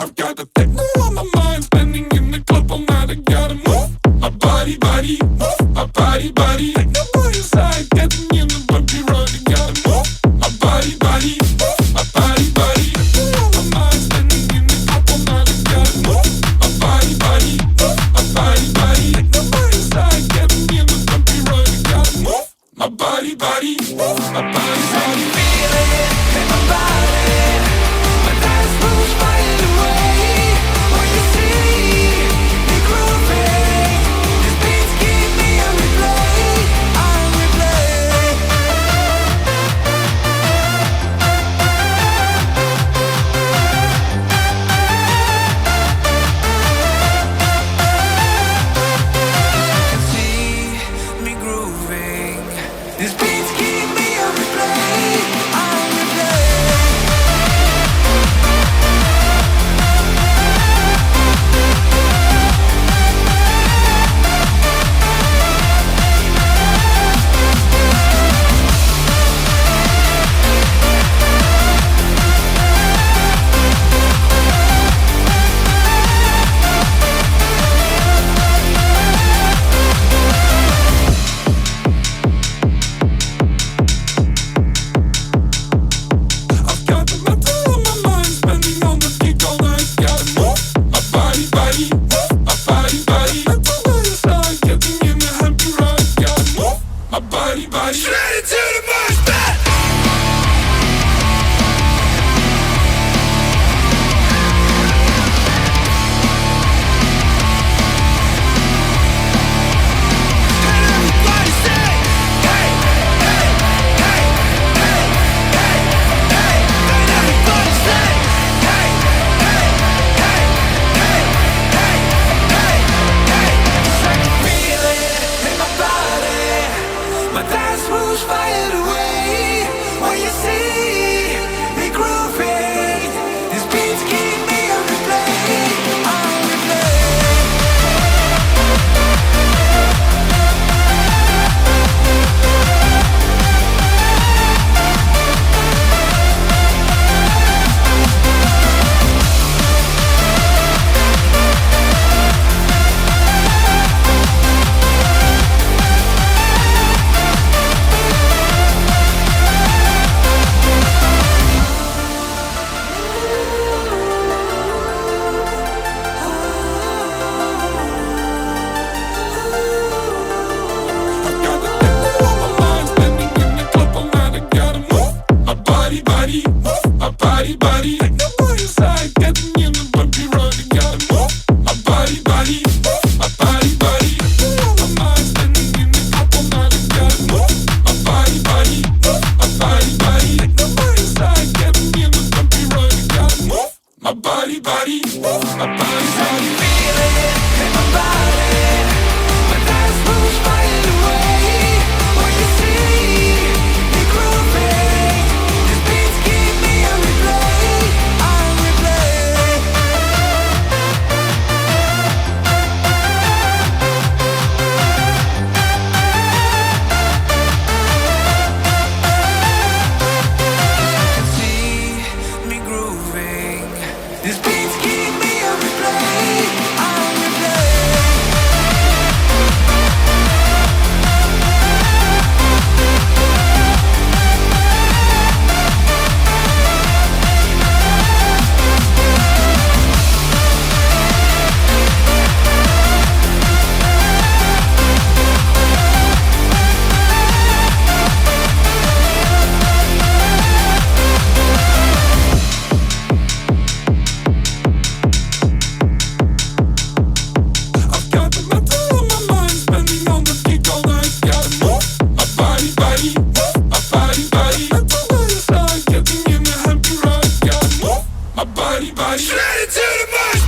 I've got the techno on my mind, spending in the club all night. I gotta move my body, move my body. Ain't nobody inside, getting in the bumpy road. I gotta move my body, move my body. Techno on my mind, spending in the club all night. I gotta move my body, move my body. Ain't nobody inside, getting in the bumpy road. I gotta move my body, move my body. Feel it in my body. My dance moves fade away. When you see me grooving, these beats keep me on replay, on replay. See me grooving, these beats keep me on replay, on replay. I've got the metal on my mind, spending on the kick all night. Gotta move my body, move my body. Metal on your side, getting in the happy ride. Gotta move my body. Straight into the mosh pit. And everybody say, hey, hey, hey, hey, hey, hey. And everybody say, hey, hey, hey, hey, hey, hey, hey. 'Cause I can feel it in my body. My dance moves fade away. When you see me grooving, these beats keep me on replay, on replay. I've got the techno on my mind, spending in the club all night. I gotta move my body, move my body. Ain't nobody inside, getting in the bumpy road. I gotta move my body, move my body. Techno on my mind, spending in the club all night. I gotta move my body, move my body. Ain't nobody inside, getting in the bumpy road. I gotta move my body, move my body. Feel it in my body. My dance moves fade away. When you see me grooving, these beats keep me on replay, on replay. See me grooving, these beats keep me on replay, on replay. I've got the metal on my mind, spending on the kick all night. Gotta move my body, move my body. Metal on your side, getting in the happy ride. Gotta move my body. Straight into the mosh